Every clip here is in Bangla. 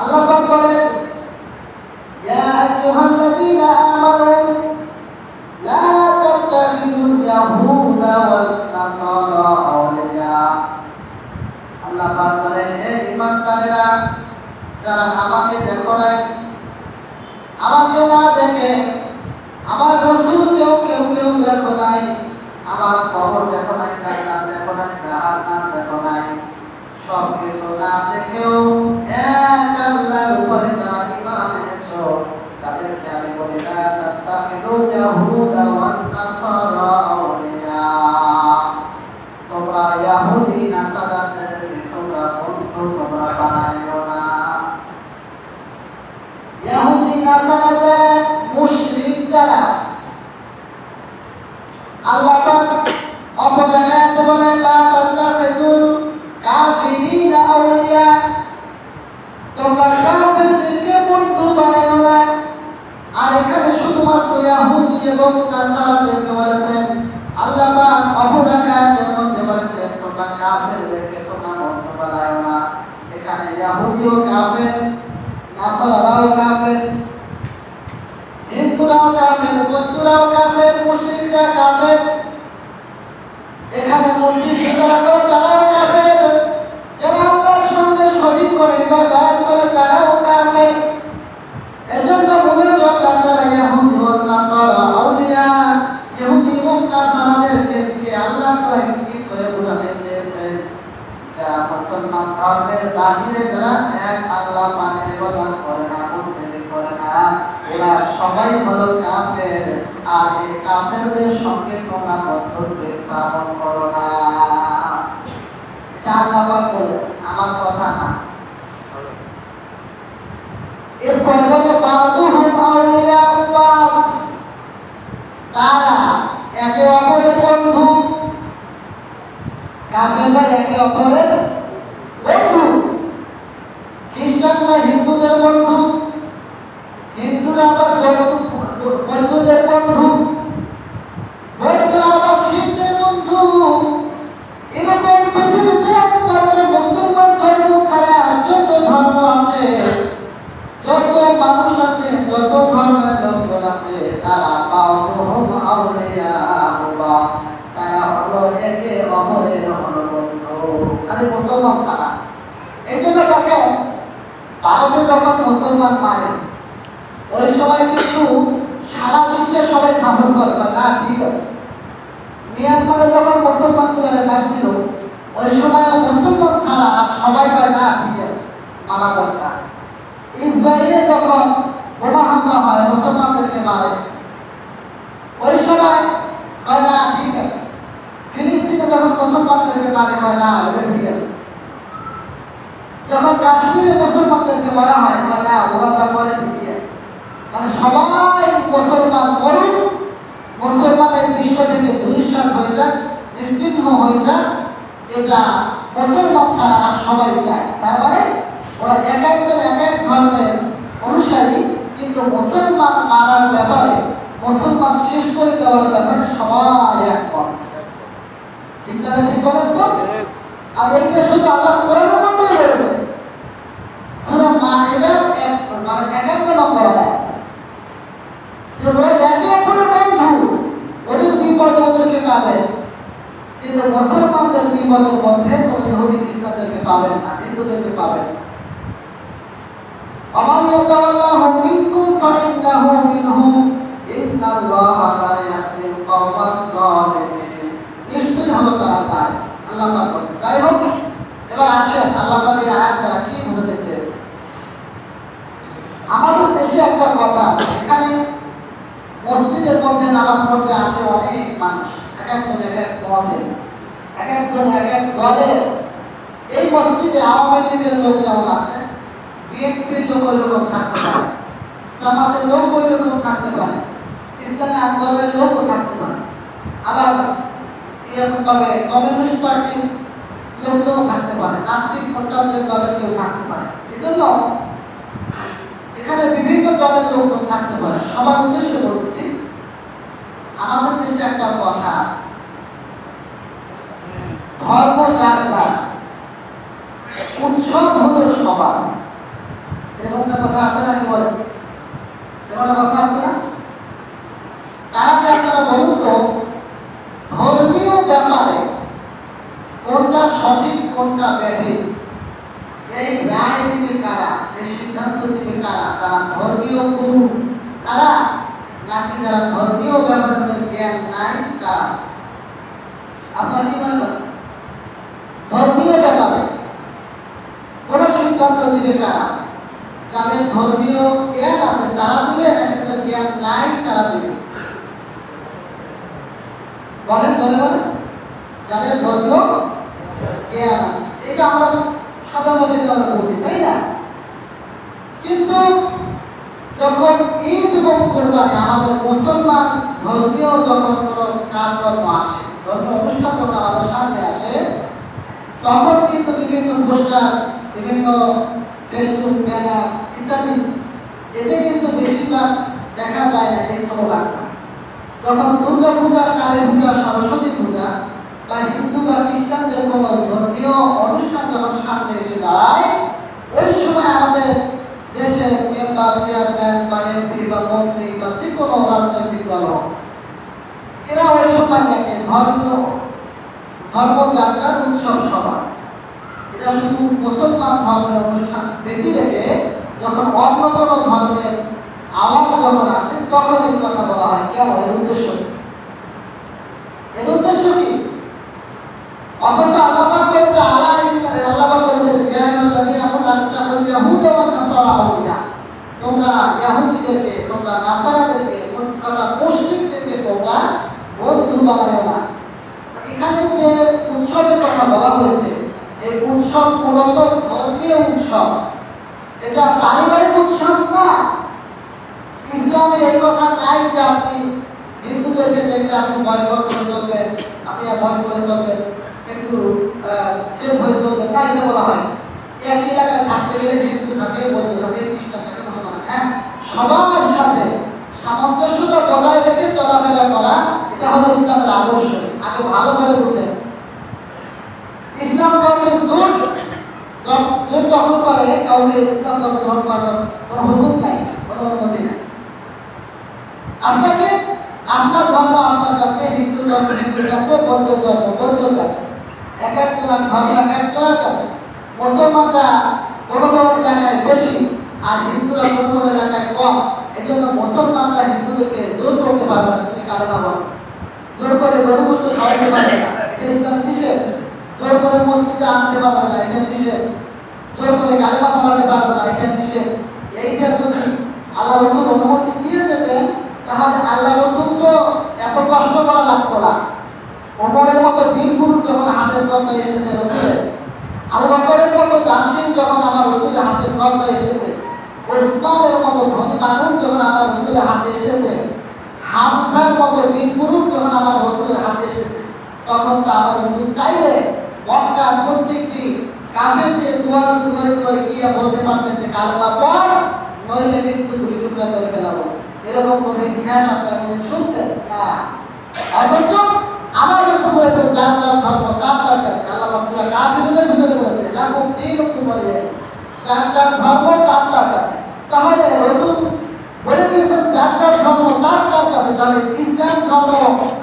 আল্লাহ পাক বলেন ইয়া আইয়ুহাল্লাযীনা আমানু লা তাত্তাখিযুল ইয়াহুদা ওয়ান নাসারা আউলিয়া। আল্লাহ পাক বলেন হে ঈমানদারেরা, যারা আমাকে দেখো নাই, আমাকে না দেখে আমার রাসূলকেও কেউ দেখো নাই, আমার কবর দেখো নাই, জান্নাত দেখো নাই, জাহান্নাম দেখো নাই, সব কিছু না দেখেও এক আল্লাহর উপরে যারা ঈমান এনেছো, তাদেরকে আমি বলি না তাত্তাখিযুল ইয়াহুদা ওয়ান নাসারা আউলিয়া। তোমরা ইহুদি নাসারাদেরকে তোমরা বন্ধু তোমরা বানাইও না। ইহুদি নাসারা যারা মুশরিক, যারা আল্লাহ পাক অপর আয়াতে বলেন লা তাত্তাখিযুল কাফিরিনা আউলিয়া, তোমরা কাফিরদেরকে বন্ধু বানাইও না। আর এখানে শুধুমাত্র ইহুদি এবং নাসারাদেরকে বলেছেন। আল্লাহ পাক অপর আয়াতের মধ্যে বলেছেন তোমরা কাফিরদেরকে তোমরা বন্ধু বানাইও না। এখানে ইহুদিও কাফির, নাসারাও কাফির, হিন্দুরাও কাফের, বৌদ্ধরাও কাফের, মুশরিকরা কাফের। এখানে মূর্তি পূজা করে তারাও কাফের, যারা আল্লাহর সঙ্গে শরীক করে ইবাদত করে তারাও কাফের। এজন্য বলেন আল্লাহ তাআলা ইহুদি ও নাসারা আউলিয়া, ইহুদি এবং নাসারাদেরকে আল্লাহ তাআলা ইঙ্গিত করে বোঝাতে চেয়েছেন যারা মুসলমান ধর্মের বাহিরে যারা এক আল্লাহ পাকের ইবাদত করে না, বন্দেগি করে না, ওরা সবাই হলো কাফের। আর এই কাফেরদের সঙ্গে তোমরা বন্ধুত্ব স্থাপন করো না। এটা আল্লাহ পাক বলেছেন, আমার কথা না। এরপরে বলে বাদুহুম আউলিয়া বাদ, তারা একে অপরের বন্ধু। কাফেররা একে অপরের বন্ধু। খ্রিস্টানরা হিন্দুদের বন্ধু, হিন্দুরা আবার বৌদ্ধদের বন্ধু, বৌদ্ধরা আবার শিখদের বন্ধু। এরকম পৃথিবীতে একমাত্র মুসলমান ধর্ম ছাড়া যত ধর্ম আছে, যত মানুষ আছে, যত ধর্মের লোকজন আছে, তারা বাদুহুম আউলিয়া বাদ, তারা হলো একে অপরের বন্ধু, খালি মুসলমান ছাড়া। এই জন্য দেখেন ভারতে যখন মুসলমান মারে, ওই সময় কিন্তু সারা বিশ্বে সবাই সাপোর্ট করে না, ঠিক আছে। মিয়ানমারে যখন মুসলমান মারছিল, ওই সময় মুসলমান ছাড়া আর সবাই কয় না, ঠিক আছে, মানা দরকার। ইসরায়েলে যখন বোমা হামলা হয়, মুসলমানদেরকে মারে, ওই সময় কয় না, ঠিক আছে। ফিলিস্তিনে যখন মুসলমানদেরকে মারে, কয় না, ওটা ঠিক আছে। যখন কাশ্মীরে মুসলমানদেরকে মারা হয়, কয় না, ওরা যা করে ঠিকই আছে। মানে সবাই মুসলমান করুন, মুসলমানের বিশ্ব থেকে ধূলিসাৎ হয়ে যাক, নিশ্চিহ্ন হয়ে যাক, এটা মুসলমান ছাড়া আর সবাই চায়। তার মানে ওরা এক একজন এক এক ধর্মের অনুসারী, কিন্তু মুসলমান মারার ব্যাপারে, মুসলমান শেষ করে দেওয়ার ব্যাপারে সবাই একমত। ঠিক না? ঠিক বলেন তো? আর এইটা শুধু আল্লাহ কোরআনের মধ্যেই বলেছে। সূরা মাইদার 51 নম্বর আয়াত, যে ওরা একে অপরের বন্ধু, ওদের বিপদে ওদেরকে পাবে, কিন্তু মুসলমানদের বিপদের মধ্যে ইহুদি খ্রিস্টানদেরকে পাবেন না, হিন্দুদেরকে পাবেন না। আমান ইয়াতাওয়াল্লাহুম মিনকুম ফাইন্নাহু মিনহুম ইন্নাল্লাহা লা ইয়াহদিল কওমাজ যালিমিন। নিশ্চয়ই হলো তারা যায়, আল্লাহ পাক বলেন। যাই হোক, এবার আসেন আল্লাহ পাক এই আয়াত দ্বারা কি বোঝাতে চেয়েছে। আমাদের দেশে একটা কথা আছে, এখানে মসজিদের মধ্যে নামাজ পড়তে আসে অনেক মানুষ, এক একজন এক এক মতের, এক একজন এক এক দলের। এই মসজিদে আওয়ামী লীগের লোক যেমন আছে, বিএনপির লোক ওই রকম থাকতে পারে, জামাতের লোক ওই রকম থাকতে পারে, ইসলামী আন্দোলনের লোকও থাকতে পারে, আবার এরকমভাবে কমিউনিস্ট পার্টির লোকজনও থাকতে পারে, নাস্তিক মোর্চাদের দলের কেউ থাকতে পারে। এজন্য এখানে বিভিন্ন দলের লোকজন থাকতে পারে। সবার উদ্দেশ্যে বলছি, আমাদের দেশে একটা কথা আছে, ধর্ম যার যার, উৎসব হলো সবার। ধর্মীয় গুরু তারা, নাকি যারা ধর্মীয় ব্যাপারে তাদের জ্ঞান নাই তারা? আপনারা কি মনে করেন? ধর্মীয় ব্যাপারে কোন সিদ্ধান্ত দিবে কারা? যাদের ধর্মীয় জ্ঞান আছে তারা দিবে, নাকি যাদের জ্ঞান নাই তারা দিবে? বলেন, বলেন। যাদের ধর্মীয় জ্ঞান আছে, এটা আমরা সাধারণভাবে আমরা বুঝি, তাই না? কিন্তু যখন ঈদ এবং কোরবানি, আমাদের মুসলমান ধর্মীয় যখন কোনো কাজকর্ম আসে, ধর্মীয় অনুষ্ঠান যখন আমাদের সামনে আসে, তখন কিন্তু বিভিন্ন পোস্টার, বিভিন্ন ফেসবুক, ব্যানার ইত্যাদি, এতে কিন্তু বেশিরভাগ দেখা যায় না এই স্লোগানটা। যখন দুর্গা পূজা, কালী পূজা, সরস্বতী পূজা বা হিন্দু বা খ্রিস্টানদের কোনো ধর্মীয় অনুষ্ঠান যখন সামনে এসে দাঁড়ায়, ওই সময় আমাদের দেশের মেম্বার, চেয়ারম্যান বা এমপি বা মন্ত্রী বা যে কোনো রাজনৈতিক দল, এরা ওই সময় দেখে ধর্মযাত্রার উৎসব সভা। এটা শুধু মুসলমান ধর্মের অনুষ্ঠান ব্যতী রেখে যখন অন্য কোনো ধর্মের আওয়াজ যখন আসে, তখন এই কথা বলা হয়। কেন? এর উদ্দেশ্য কি? এর উদ্দেশ্য কি? অথচ আল্লাহ পাক বলেছে, আল্লাহ পাক বলেছে যে জাহান্নামীরা মুতাআত্তাফুল ইয়াহুদ ওয়া নাসারা আউলিয়া, তোমরা ইহুদিদেরকে, তোমরা নাসারাদেরকে, তোমরা মুশরিকদেরকে তোমরা বন্ধু বানায় না। এখানে যে উৎসবের কথা বলা হয়েছে, এই উৎসব মূলত ধর্মীয় উৎসব, এটা পারিবারিক উৎসব না। ইসলামে এই কথা নাই যে আপনি হিন্দুদেরকে দেখলে আপনি বয়কট করে চলবেন, আপনি অ্যাভয়েড করে চলবেন, একটু সেফ হয়ে চলবেন না, এটা বলা হয়। এক এলাকায় থাকতে গেলে হিন্দু থাকে, বৌদ্ধ থাকে, খ্রিস্টান থাকে, মুসলমান থাকে, হ্যাঁ, সবার সাথে সামঞ্জস্যতা বজায় রেখে চলাফেরা করা, এটা হলো ইসলামের আদর্শ। আগে ভালো করে বুঝেন, ইসলাম কাউকে জোর দখল করে, কাউকে ইসলাম দখল করার কোনো হুকুম নাই, কোনো অনুমতি নাই। আপনাকে আপনার ধর্ম আপনার কাছে, হিন্দু ধর্ম হিন্দুর কাছে, বৌদ্ধ ধর্ম বৌদ্ধর কাছে, এক একজনের ধর্ম এক একজনের কাছে। মুসলমানরা কোনো কোনো এলাকায় বেশি আর হিন্দুরা কোনো কোনো এলাকায় কম। এই জন্য মুসলমানরা হিন্দুদেরকে জোর করতে পারবে না, তুমি কালেমা বলো, জোর করে গরু গোশত খাওয়াতে পারবে না, এটা ইসলাম নিষেধ। জোর করে মসজিদে আনতে পারবে না, এটা নিষেধ। জোর করে কালেমা পড়াতে পারবে না, এটা নিষেধ। এইটা যদি আল্লাহ রাসূল অনুমতি দিয়ে যেতেন, তাহলে আল্লাহ রাসূল তো এত কষ্ট করা লাগতো না। ওমরের মতো বীর পুরুষ যখন হাতের কবজায় এসেছে রাসূলের, আবু বকরের মতো দানশীল যখন আমার রাসূলের হাতের কবজায় এসেছে, ওসমানের মতো ধনী মানুষ যখন আমার রাসূলের হাতে এসেছে, হামজার মতো বীর পুরুষ যখন আমার রাসূলের হাতে এসেছে, তখন তো আমার রাসূল চাইলে মক্কার প্রত্যেকটি কাফেরদের দুয়ারে গিয়ে বলতে পারতেন যে কালেমা পড়, নইলে কিন্তু দুই টুকরা করে ফেলাবো। এরকম কোনো ইতিহাস আপনারা শুনছেন না। অথচ আমার রাসূল বলেছেন, যার যার ধর্ম তার তার কাছে। আল্লাহ রাসূল কাফিরদের ভিতরে বলেছেন, লাকুম দীনুকুম ওয়ালিয়া দীন, যার যার ধর্ম তার তার কাছে। তাহলে রাসূল বলে দিয়েছেন যার যার ধর্ম তার তার কাছে, তাহলে ইসলাম ধর্ম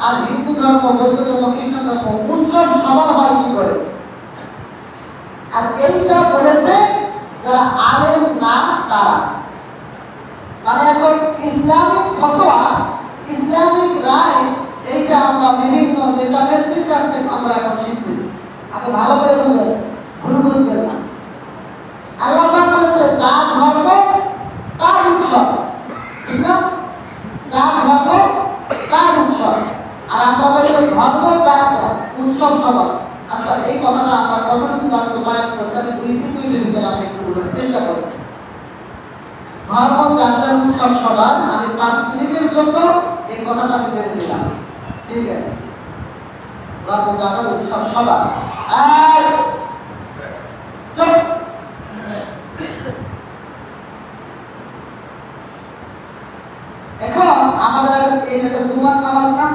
আর হিন্দু ধর্ম, বৌদ্ধ ধর্ম, খ্রিস্টান ধর্ম উৎসব সবার হয় কি করে? আর এইটা বলেছে যারা আলেম না তারা। মানে এখন ইসলামিক ফতোয়া, ইসলামিক রায়, এইটা আমরা বিভিন্ন নেতা নেত্রীর কাছ থেকে আমরা এখন শিখতেছি। আগে ভালো করে বুঝলেন, ভুল বুঝবেন না। আল্লাহ পাক বলেছে যার ধর্ম তার উৎসব, ঠিক না? যার ধর্ম তার উৎসব। আর আমরা বলি ধর্ম যার যার, উৎসব সবার। আচ্ছা, এই কথাটা আমরা কতটুকু বাস্তবায়ন করতে, আমি 2-3 মিনিটের ভিতরে আমি একটু বলার চেষ্টা করব। ধর্ম যার যার, উৎসব সবার। আমি 5 মিনিটের জন্য এই কথাটা আমি বেঁধে দিলাম, ঠিক আছে? ধর্ম যার যার, উৎসব সবার। আর চুপ। এখন আমাদের এটা জুমার নামাজ না,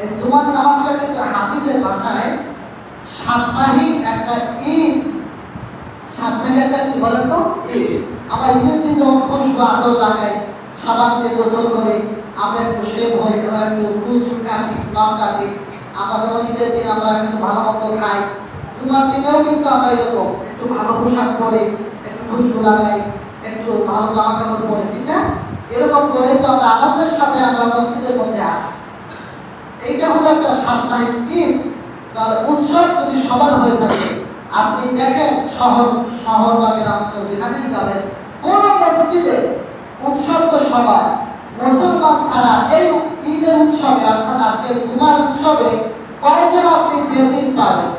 এই জুমার নামাজটা কিন্তু হাদিসের ভাষায় সাপ্তাহিক একটা ঈদ। সাপ্তাহিক একটা কি বলেন তো? ঈদ। আমরা ঈদের দিন যখন খুশবু আদর লাগাই, সাবান দিয়ে গোসল করি, আমরা একটু শেভ হই, আমরা একটু ফুল কাটি, নখ কাটি, আমরা যখন ঈদের দিন আমরা একটু ভালো মন্দ খাই, জুমার দিনেও কিন্তু আমরা এরকম একটু ভালো পোশাক পরে, একটু খুশবু লাগাই, একটু ভালো জামা কাপড় পরে, ঠিক না? এরকম করে তো আমরা আনন্দের সাথে আমরা মসজিদের মধ্যে আসি। এইটা হলো একটা সাপ্তাহিক ঈদ। তাহলে উৎসব যদি সবার হয়ে থাকে, আপনি দেখেন শহর বা গ্রামাঞ্চল যেখানে যাবেন, কোন মসজিদে উৎসব তো সবার, মুসলমান ছাড়া এই ঈদের উৎসবে অর্থাৎ আজকে জুমার উৎসবে কয়েকজন আপনি বেদিন পাবেন,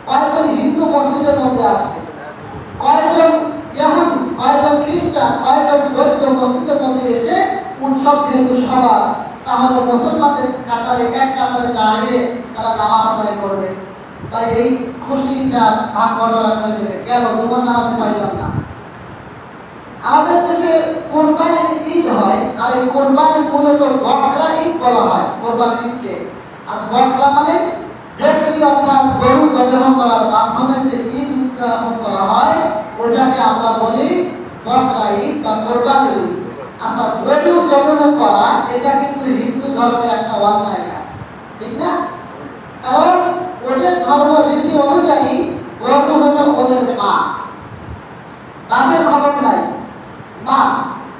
কয়েকজন হিন্দু মসজিদের মধ্যে আসবে, কয়েকজন ইহুদি, কয়েকজন খ্রিস্টান, কয়েকজন বৌদ্ধ মসজিদের মধ্যে এসে উৎসব যেহেতু সবার, তাহলে মুসলমানদের কাতারে এক কাতারে দাঁড়িয়ে তারা নামাজ আদায় করবে। তাই এই খুশিটা ভাগ বর্ণনা করে দেবে। গেল জুমার নামাজে পাইলাম না। আমাদের দেশে কোরবানির ঈদ হয়, আর এই কোরবানির মূলত বকরা ঈদ বলা হয় কোরবানির ঈদকে। আর বকরা মানে বকরি অর্থাৎ গরু জবাই করার মাধ্যমে যে ঈদ উদযাপন করা হয় ওটাকে আমরা বলি বকরা ঈদ বা কোরবানির ঈদ। আচ্ছা, গরু জবাই করা এটা কিন্তু হিন্দু ধর্মের একটা অন্যায় কাজ, ঠিক না? কারণ ওদের ধর্ম রীতি অনুযায়ী গরু হলো ওদের মা, বাপের খবর নাই, মা।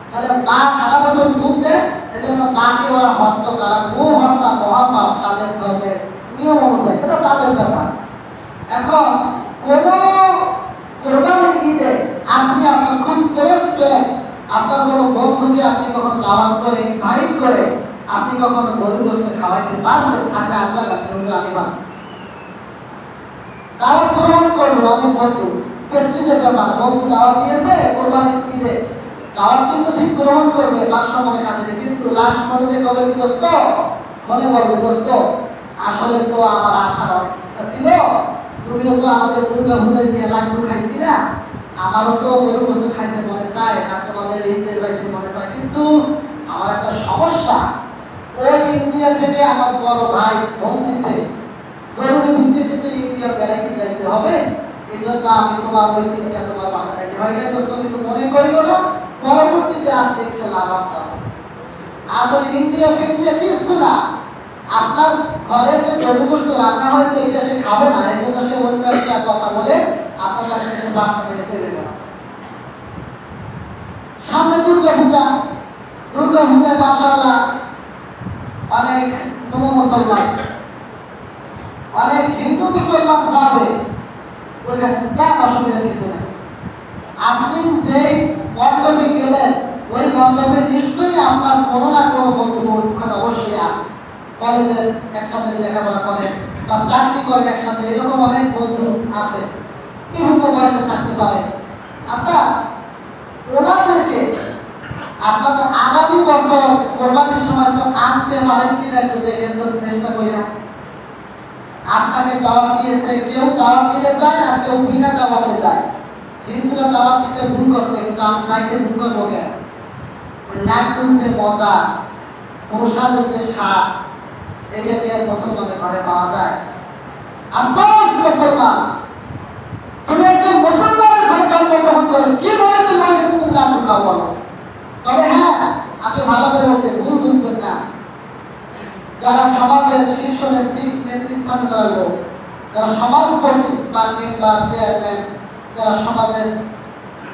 তাহলে মা সারা বছর দুধ দেয়, এজন্য মাকে ওরা হত্যা করা, গো হত্যা মহাপাপ তাদের ধর্মের নিয়ম অনুযায়ী, এটা তাদের ব্যাপার। এখন কোন কোরবানির ঈদে আপনি আপনার খুব ক্লোজ ফ্রেন্ড, আপনার কোনো বন্ধুকে আপনি কখনো দাওয়াত করে ইনভাইট করে আপনি কখনো গরু গোশত খাওয়াইতে পারছেন? থাকে আশা রাখতে হলে আমি পারছি। দাওয়াত গ্রহণ করবে অনেক বন্ধু, প্রেস্টিজের ব্যাপার, বন্ধু দাওয়াত দিয়েছে কোরবানির ঈদে, দাওয়াত কিন্তু ঠিক গ্রহণ করবে সম্মানের কাছে, কিন্তু লাস্ট পর্যায়ে কবে দোস্ত মনে বলবে, দোস্ত আসলে তো আমার আশার অনেক ইচ্ছা ছিল, তুমিও তো আমাদের দুর্গা পূজায় গিয়ে লাড্ডু খাইছিলা, আমারও তো গরু গোশত খাইতে মনে চায়, আর তোমাদের ঈদের যাইতে মনে চায়, কিন্তু আমার একটা সমস্যা, ওই ইন্ডিয়া থেকে আমার বড় ভাই ফোন দিছে, জরুরি ভিত্তিতে তো ইন্ডিয়া বেড়াইতে যাইতে হবে, এই জন্য আমি তোমার ওই দিনটা তোমার বাসায় যাইতে হয় না, দোস্ত কিছু মনে করিল না, পরবর্তীতে আসলে ইনশাআল্লাহ আবার যাবো। আসলে ইন্ডিয়া ফিন্ডিয়া কিছু না, আপনার ঘরে যে গরু গোশত রান্না হয়েছে এটা সে খাবে না, এই জন্য সে অন্য একটা কথা বলে আপনার কাছে এসে বাসা থেকে চলে গেল। সামনে দুর্গা পূজা, দুর্গা পূজায় মাশাআল্লাহ অনেক নব মুসলমান, অনেক হিন্দু মুসলমান যাবে, ওইখানে যাক, অসুবিধা কিছু নেই। আপনি যে মণ্ডপে গেলেন ওই মণ্ডপে নিশ্চয়ই আপনার কোনো না কোনো বন্ধু ওখানে অবশ্যই আছে, কলেজের একসাথে লেখাপড়া করে বা চাকরি করে একসাথে, এরকম অনেক বন্ধু আছে, বিভিন্ন বয়সে থাকতে পারে। আচ্ছা, ওনাদেরকে আপনাদের আগামী বছর কোরবানির সময় তো আনতে পারেন কিনা একটু দেখেন তো, চেষ্টা করি না। আপনাকে দাওয়াত দিয়েছে, কেউ দাওয়াত দিলে যায় আর কেউ বিনা দাওয়াতে যায়। হিন্দুরা দাওয়াত দিতে ভুল করছে, কিন্তু আমি চাইতে ভুল করবো কেন? লাড্ডুর যে মজা, প্রসাদের যে স্বাদ, এটা কি আর মুসলমানের ঘরে পাওয়া যায়? আফসোস মুসলমান, তুমি একজন মুসলমানের ঘরে জন্মগ্রহণ করে কিভাবে তুমি লাড্ডু খাও বলো? তবে হ্যাঁ, আমি ভালো করে বলছি, ভুল বুঝবেন না। যারা সমাজের শীর্ষ নেতৃস্থানে যারা লোক, যারা সমাজপতি বা মেম্বার, চেয়ারম্যান, যারা সমাজের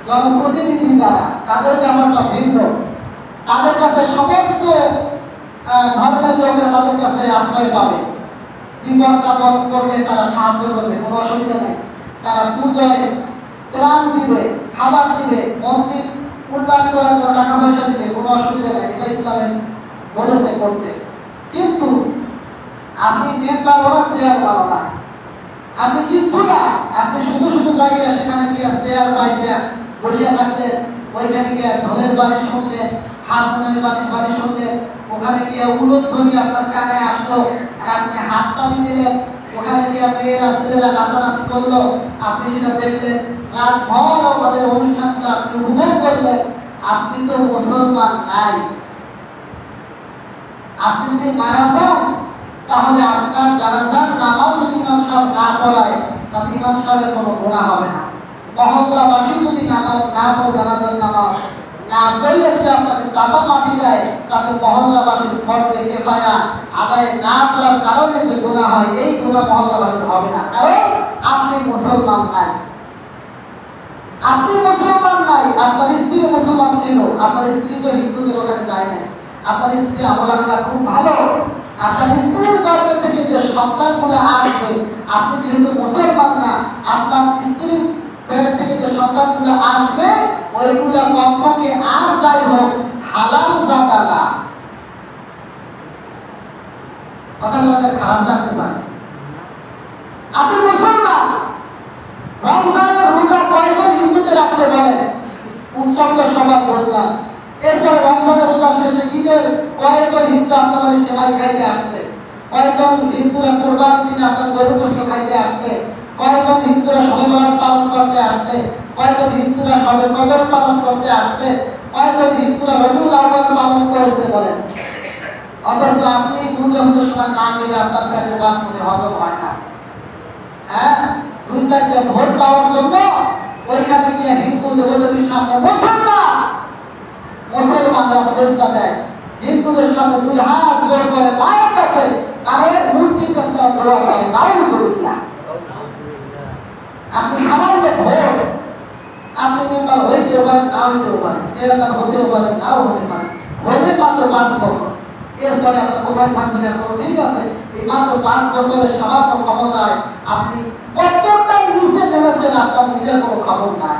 জনপ্রতিনিধি, যারা তাদের ব্যাপারটা ভিন্ন, তাদের কাছে সমস্ত ধর্মের লোকেরা তাদের কাছে আশ্রয় পাবে, বিপদ আপদ করলে তারা সাহায্য করবে, কোনো অসুবিধা নেই। তারা পূজায় ত্রাণ দিবে, খাবার দিবে, মন্দির উন্নয়ন করার জন্য টাকা পয়সা দিবে, কোনো অসুবিধা নেই, এটা ইসলামে বলেছে করতে। কিন্তু আপনি মেম্বার ওরা চেয়ার পাবো না, আপনি কিছু না, আপনি শুধু শুধু জায়গায় সেখানে গিয়ে চেয়ার পাইতে বসে থাকলে, ওইখানে গিয়ে ঢোলের বাড়ি শুনলেন, হারমোনিয়ামের বাড়ি শুনলেন, ওখানে গিয়ে উলুধ্বনি আপনার কানে আসলো, আপনি হাততালি দিলেন, ওখানে গিয়ে মেয়েরা ছেলেরা নাচানাচি করলো, আপনি সেটা দেখলেন, রাত ভর আমাদের অনুষ্ঠানটা আপনি উপভোগ করলেন, আপনি তো মুসলমান নাই। আপনি যদি মারা যান তাহলে আপনার জানাজার নামাজ যদি ইমাম সাহেব না পড়ায় তাতে ইমাম সাহেবের কোনো গুনাহ হবে না। মহল্লাবাসী যদি নামাজ না পড়ে, জানাজার নামাজ না পড়লে যদি আপনাকে চাপা মাটি দেয়, তাতে মহল্লাবাসীর ফরজে কিফায়া আদায় না করার কারণে যে গুনাহ হয়, এই গুনাহ মহল্লাবাসীর হবে না, কারণ আপনি মুসলমান নাই। আপনি মুসলমান নাই, আপনার ছিল, আপনার স্ত্রী তো হিন্দুদের ওখানে যায় না, আপনার স্ত্রী আমলাগুলা খুব ভালো, আপনার স্ত্রীর গর্ভ থেকে যে সন্তানগুলো আসবে, আপনি যেহেতু মুসলমান না, আপনার স্ত্রীর পেট থেকে যে সন্তানগুলো আসবে ওইগুলো কমপক্ষে আর যাই হোক হালাল জাতা না। কথা বলতে খারাপ লাগতে পারে। আপনি মুসলমান, রমজানের রোজা কয়জন হিন্দুতে রাখছে বলেন? উৎসব তো সবার বললাম, এরপরে রমজানের রোজা শেষে ঈদের কয়েকজন হিন্দু আপনার বাড়ি সেমাই খাইতে আসছে, কয়েকজন হিন্দুরা কোরবানির দিনে আপনার গরু গোশত খাইতে আসছে, কয়েকজন হিন্দুরা শবে বরাত পালন করতে আসছে, কয়েকজন হিন্দুরা শবে কদর পালন করতে আসছে, কয়েকজন হিন্দুরা রবিউল আউয়াল পালন করেছে বলেন। অথচ আপনি দুর্গা পুজোর সময় না গেলে আপনার পেটের ভাত মুখে হজম হয় না। হ্যাঁ, 2-4টা ভোট পাওয়ার জন্য ওইখানে গিয়ে হিন্দু দেবদেবীর সামনে মুসলমানরা সেজদা দেয়, হিন্দুদের সামনে 2 হাত জোর করে পায়ের কাছে পায়ের মূর্তির কাছে দোয়া করে, নাউজুবিল্লাহ। আপনি সামান্য ভোট, আপনি মেম্বার হইতেও পারেন, না হইতেও পারেন, চেয়ারম্যান হতেও পারেন, নাও হতে পারেন, হলে মাত্র 5 বছর, এরপরে আপনার কোথায় থাকবেন এখন ঠিক আছে। এই মাত্র 5 বছরের সামান্য ক্ষমতায় আপনি কতটা নিচে নেমেছেন আপনার নিজের কোনো খবর নাই।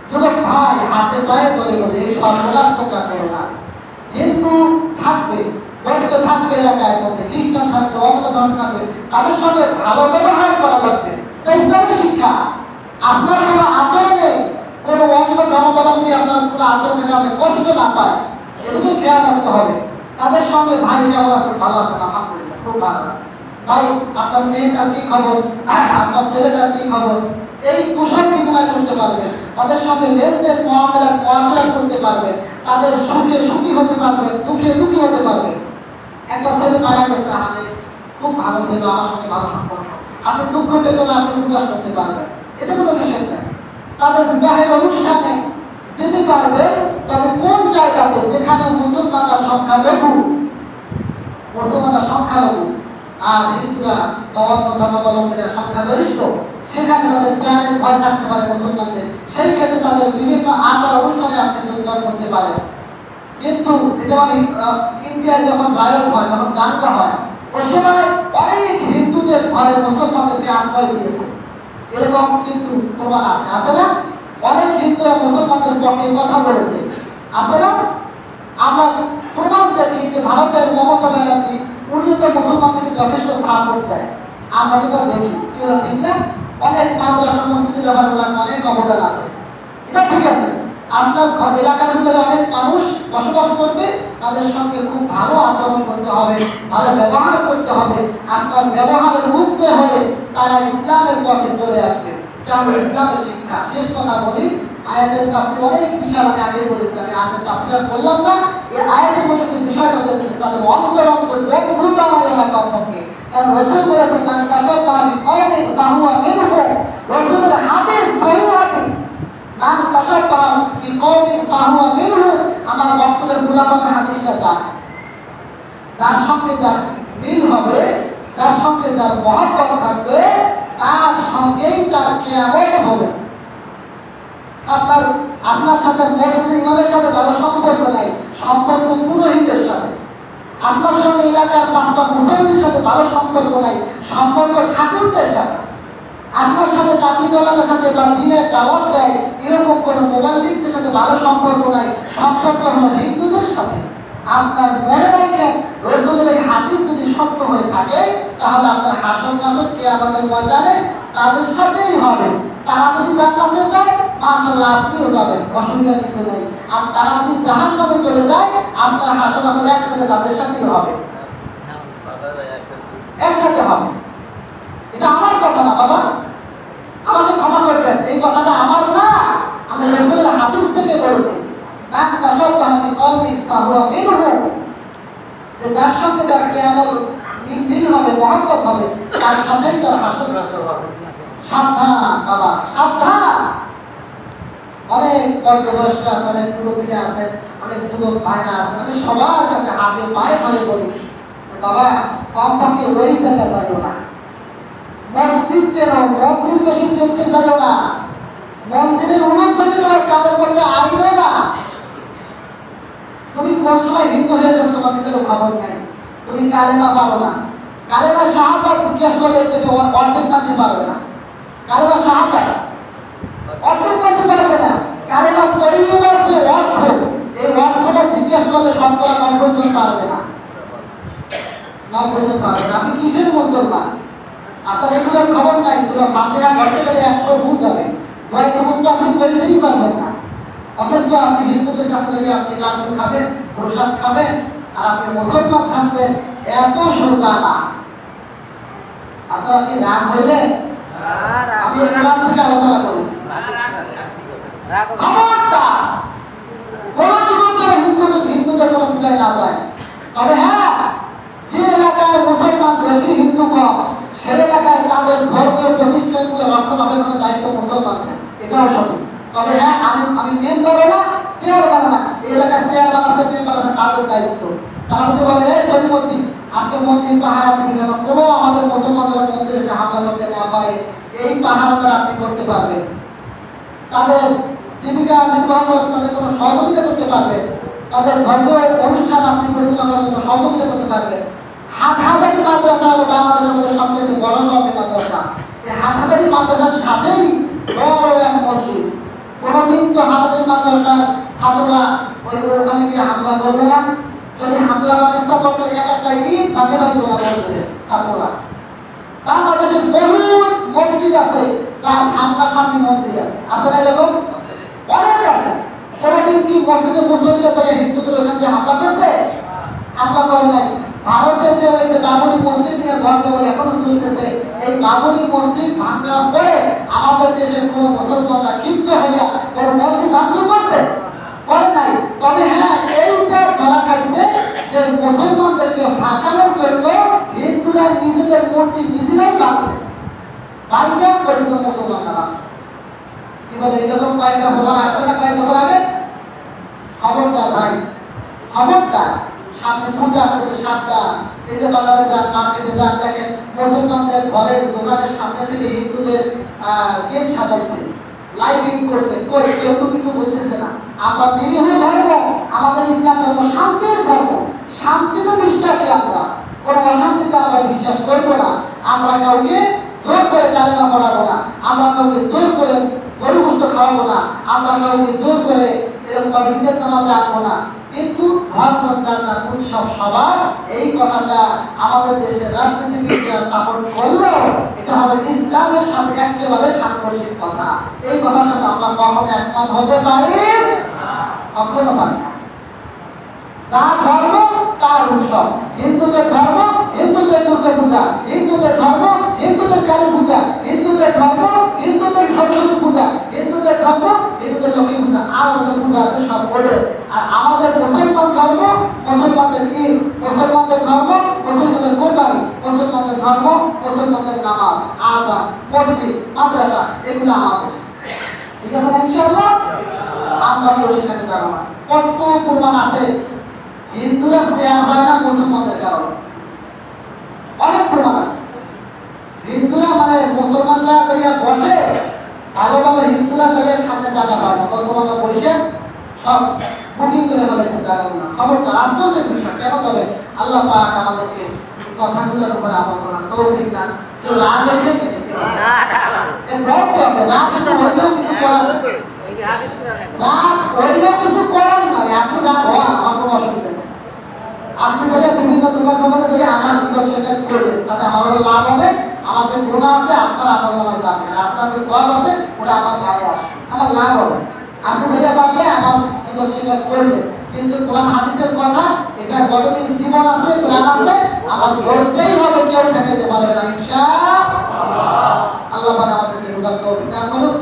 যুবক ভাই, হাতে পায়ে ধরে বলে এই সব প্রকাশ করো না। হিন্দু থাকবে, বৌদ্ধ থাকবে এলাকায় মধ্যে, খ্রিস্টান থাকবে, অন্য ধর্ম থাকবে, তাদের সঙ্গে ভালো ব্যবহার করা লাগবে, এটা ইসলামের শিক্ষা। আপনার কোনো আচরণে কোনো অন্য ধর্মাবলম্বী আপনার কোনো আচরণের কারণে কষ্ট না পায়, এদিকে খেয়াল রাখতে হবে। তাদের সঙ্গে ভাই কেমন আছে? ভালো আছে, আলহামদুলিল্লাহ, খুব ভালো আছে। ভাই, আপনার মেয়েটার কি খবর? আপনার ছেলেটার কি খবর? এই কুশল বিনিময় করতে পারবে, তাদের সঙ্গে লেনদেন মহাসরা করতে পারবে, তাদের সুখে সুখী হতে পারবে, দুঃখে দুঃখী হতে পারবে। একটা ছেলে মারা গেছে, আমি খুব ভালো ছেলে, আমার সঙ্গে ভালো সম্পর্ক, আপনি দুঃখ বেদনা আপনি প্রকাশ করতে পারবেন, এটা কোনো নিষেধ নেই। তাদের বিবাহের অনুষ্ঠানে যেতে পারবে, তবে কোন জায়গাতে যেখানে মুসলমানরা সংখ্যালঘু আর হিন্দুরা অন্য ধর্মাবলম্বীরা সংখ্যাগরিষ্ঠ, সেখানে তাদের প্রাণের ভয় থাকতে পারে মুসলমানদের, সেই ক্ষেত্রে তাদের বিভিন্ন আচার অনুষ্ঠানে আপনি যোগদান করতে পারেন। কিন্তু যেমন ইন্ডিয়ায় যখন গায়ক হয়, যখন গানটা হয়, ওই সময় অনেক হিন্দুদের ঘরে মুসলমানদেরকে আশ্রয় দিয়েছে, এরকম কিন্তু প্রমাণ আছে, আছে না? অনেক হিন্দুরা মুসলমানদের পক্ষে কথা বলেছে, আছে না? আমরা প্রমাণ দেখি যে ভারতের মমতা ব্যানার্জি, উনি তো মুসলমানদেরকে যথেষ্ট সাপোর্ট দেয়, আমরা যেটা দেখি, ঠিক না? অনেক মাদ্রাসা মসজিদের ব্যাপারে অনেক অবদান আছে, এটা ঠিক আছে। আপনার এলাকার ভিতরে অনেক মানুষ বসবাস করবে, তাদের সঙ্গে খুব ভালো আচরণ করতে হবে, ভালো ব্যবহার করতে হবে, আপনার ব্যবহারের মুক্ত হয়ে তারা ইসলামের পথে চলে আসবে, এটা হলো ইসলামের শিক্ষা। শেষ কথা বলি, আয়াতের তাফসীর অনেক বিষয় আমি আগে বলেছিলাম, আমি আয়াতের তাফসীর বললাম না, এই আয়াতের মধ্যে যে বিষয়টা বলেছে তাদের অন্তরঙ্গ বন্ধু বানায় না কমপক্ষে, কারণ রাসূল বলেছেন মান কাসাবা বিকওমিন ফাহুয়া মিনহুম, রাসূলের হাদিস সহিহ হাদিস, মান কাসাবা বিকওমিন ফাহুয়া মিনহুম, আমার বক্তব্যের গোলামের হাদিসটা জানে, যার সঙ্গে যার মিল হবে, যার সঙ্গে যার মহব্বত থাকবে, তার সঙ্গেই তার কিয়ামত হবে। আপনার সাথে মসজিদের ইমামের সাথে ভালো সম্পর্ক নাই, সম্পর্ক পুরোহিতের সাথে। আপনার সঙ্গে এলাকার 5টা মুসল্লির সাথে ভালো সম্পর্ক নাই, সম্পর্ক ঠাকুরদের সাথে। আপনার সাথে তাবলীগওয়ালাদের সাথে বা দিনের দাওয়াত দেয় এরকম কোনো মোবাল্লিকদের সাথে ভালো সম্পর্ক নাই, সম্পর্ক হলো হিন্দুদের সাথে। আপনার মনে রাখেন, রাসূলের এই হাদিস যদি সত্য হয়ে থাকে, তাহলে আপনার হাসর নাসর কিয়ামতের ময়দানে তাদের সাথেই হবে। তারা যদি জান্নাতে যায়, মাশাআল্লাহ আপনিও যাবেন, অসুবিধা কিছু নেই। আর তারা যদি জাহান্নামে চলে যায়, আপনার হাসর নাসর একসাথে তাদের সাথেই হবে, একসাথে হবে। এটা আমার কথা না বাবা, আমাকে ক্ষমা করবেন, এই কথাটা আমার না, আমি রাসূলের হাদিস থেকে বলেছি। মান তাশাব্বাহা বিকওমিন ফাহুয়া মিনহুম, যে যার সঙ্গে যার কিয়ামত মিল হবে, মহব্বত হবে, তার সাথেই তার হাসর নাসর হবে। সাবধান বাবা, সাবধান। অনেক বয়স্ক আছে, অনেক মুরব্বী আছে, অনেক যুবক ভাইরা আছে, আমি সবার কাছে হাতে পায়ে ধরে বলি, বাবা কমপক্ষে ওই জায়গায় যাইও না, মসজিদ চেনো, মন্দির বেশি চিনতে যাইও না, মন্দিরের উলুধ্বনি তোমার কাজের মধ্যে আইলো না, তুমি কোন সময় হিন্দু হয়ে যাচ্ছ তোমার নিজের খবর নেই। তুমি কালেমা পারো না, কালেমা শাহাদাত জিজ্ঞেস করলে থেকে অর্ধেক মানুষ পারবে না। কালেমা শাহাদাত অর্ধেক মানুষ পারবে না। কালেমা পরিবার যে অর্থ, এই অর্থটা জিজ্ঞেস করলে শতকরা 90 জন পারবে না, 90 জন পারবে না। আপনি কিসের মুসলমান? আপনার এগুলোর খবর নাই। সূরা ফাতিহা পড়তে গেলে 100 ভুল যাবে, দোয়া কবুল তো আপনি করতেই পারবেন না। অথচ আপনি হিন্দুদের কাছ থেকে আপনি লাড্ডু খাবেন, প্রসাদ খাবেন, আর আপনি মুসলমান থাকবেন, এত সোজা না। আপনার কি রাগ হইলে আমি কোরআন থেকে আলোচনা করেছি। খবরদার কোন জীবন যেন হিন্দুদের কোনো পূজায় না যায়। তবে হ্যাঁ, যে এলাকায় মুসলমান বেশি হিন্দু কম, সে এলাকায় তাদের ধর্মীয় প্রতিষ্ঠানগুলো রক্ষণাবেক্ষণের দায়িত্ব মুসলমানদের, এটাও সঠিক। তবে হ্যাঁ, আমি মেন বলো না, চেয়ার বানো না, এই এলাকায় চেয়ার বানাচ্ছে, মেন বানাচ্ছে তাদের দায়িত্ব। তারা যদি বলে এই সলিমতি আজকে মন্দির পাহারা দিন কেন, কোনো আমাদের মুসলমানদের মন্দিরে এসে হামলা করতে না পারে, এই পাহারাটা আপনি করতে পারবেন। তাদের জীবিকা নির্বাহ করতে তাদের কোনো সহযোগিতা করতে পারবেন, তাদের ধর্মীয় অনুষ্ঠান আপনি পরিচালনা করার জন্য সহযোগিতা করতে পারবেন। হাটহাজারী মাদ্রাসা হলো বাংলাদেশের মধ্যে সবচেয়ে বড় মাদ্রাসা। এই হাটহাজারী মাদ্রাসার সাথেই বড় এক মসজিদ। কোনোদিন তো হাটহাজারী মাদ্রাসার ছাত্ররা ওখানে গিয়ে হামলা করবে না। যদি হামলা করার চেষ্টা করতে একটা ইট ভাগে হয়তো না বলবে ছাত্ররা। বাংলাদেশের বহু মসজিদ আছে যার সামনাসামনি মন্দির আছে, আছে না এরকম? অনেক আছে। কোনোদিন কি মসজিদের মুসল্লিরা তাই হিন্দুদের ওখানে হামলা করছে? হামলা করে নাই। ভারতে যে ওই যে বাবরি মসজিদ নিয়ে গন্ডগোল এখনো চলতেছে, এই বাবরি মসজিদ ভাঙার পরে আমাদের দেশের কোন মুসলমানরা ক্ষিপ্ত হইয়া কোন মসজিদ ভাঙচুর করছে? করে নাই। তবে হ্যাঁ, এইটা ধরা খাইছে যে মুসলমানদেরকে ভাসানোর জন্য হিন্দুরা নিজেদের মূর্তি নিজেরাই ভাঙছে, ভাঙিয়া পর্যন্ত মুসলমানরা ভাঙছে। কি বলে এরকম কয়েকটা ভোটার আসছে না কয়েক বছর আগে? খবরদার ভাই, খবরদার। সামনে পূজা আসতেছে, সাবধান। এই যে বাজারে যান, মার্কেটে যান, দেখেন মুসলমানদের ঘরের দোকানের সামনে থেকে হিন্দুদের গেট সাজাইছে, লাইটিং করছে, কেউ তো কিছু বলতেছে না। আমরা নিরীহ ধর্ম, আমাদের ইসলাম ধর্ম শান্তির ধর্ম, শান্তিতে বিশ্বাসী আমরা, কোনো অশান্তিতে আমরা বিশ্বাস করবো না। আমরা কাউকে জোর করে কালেমা পড়াবো না, আমরা কাউকে জোর করে গরু গোশত খাওয়াবো না, আমরা কাউকে জোর করে এরকম ভাবে ঈদের নামাজে আনবো না। কিন্তু ধর্ম যার উৎসব সবার, এই কথাটা আমাদের দেশের রাজনীতিবিদরা সাপোর্ট করলেও এটা আমাদের ইসলামের সাথে একেবারে সাংঘর্ষিক কথা। এই কথার সাথে আমরা কখনো একমত হতে পারি? কখনো পারি না। যার ধর্ম তার উৎসব। হিন্দুদের ধর্ম হিন্দুদের দুর্গা পূজা, হিন্দুদের ধর্ম হিন্দুদের কালী পূজা, হিন্দুদের ধর্ম হিন্দুদের সরস্বতী পূজা, হিন্দুদের ধর্ম হিন্দুদের লক্ষ্মী পূজা, আর ওদের পূজা আছে সব ওদের। আর আমাদের মুসলমান ধর্ম, মুসলমানদের ঈদ, মুসলমানদের ধর্ম মুসলমানদের কোরবানি, মুসলমানদের ধর্ম মুসলমানদের নামাজ, আযান, মসজিদ, মাদ্রাসা, এগুলো আমাদের। ঠিক আছে না? ইনশাআল্লাহ আমরা কেউ সেখানে যাব না। কত প্রমাণ আছে হিন্দুরা চেয়ার পায় না মুসলমানদের কারণে, অনেক প্রমাণ আছে। হিন্দুরা মানে মুসলমানরা যাইয়া বসে, ভালোভাবে হিন্দুরা যাইয়া সামনে জায়গা পায় না, মুসলমানরা বসে সব বুকিং করে ফেলেছে জায়গাগুলো। খবরটা আফসোসের বিষয়, কেন যাবে? আল্লাহ পাক আমাদেরকে কথাগুলোর উপরে আমল করার তৌফিক দান। কেউ রাগ হয়েছে কিছু করার নয়, আপনি রাগ হন, আমার কোনো অসুবিধা নেই। আপনি যাইয়া বিভিন্ন দোকান দোকানে যাইয়া আমার নিদর্শনটা করবেন, তাতে আমারও লাভ হবে, আমার যে গুণা আছে আপনার আমার নামায় যাবে, আর আপনার যে সওয়াব আছে ওটা আমার গায়ে আসবে, আমার লাভ হবে। আপনি যাইয়া পারলে আমার নিদর্শনটা করবেন, কিন্তু কোরআন হাদিসের কথা এটা যতদিন জীবন আছে, প্রাণ আছে, আমার বলতেই হবে, কেউ ঠেকাইতে পারবে না ইনশাআল্লাহ। আল্লাহ আমাদেরকে বুঝার তৌফিক দান করুন।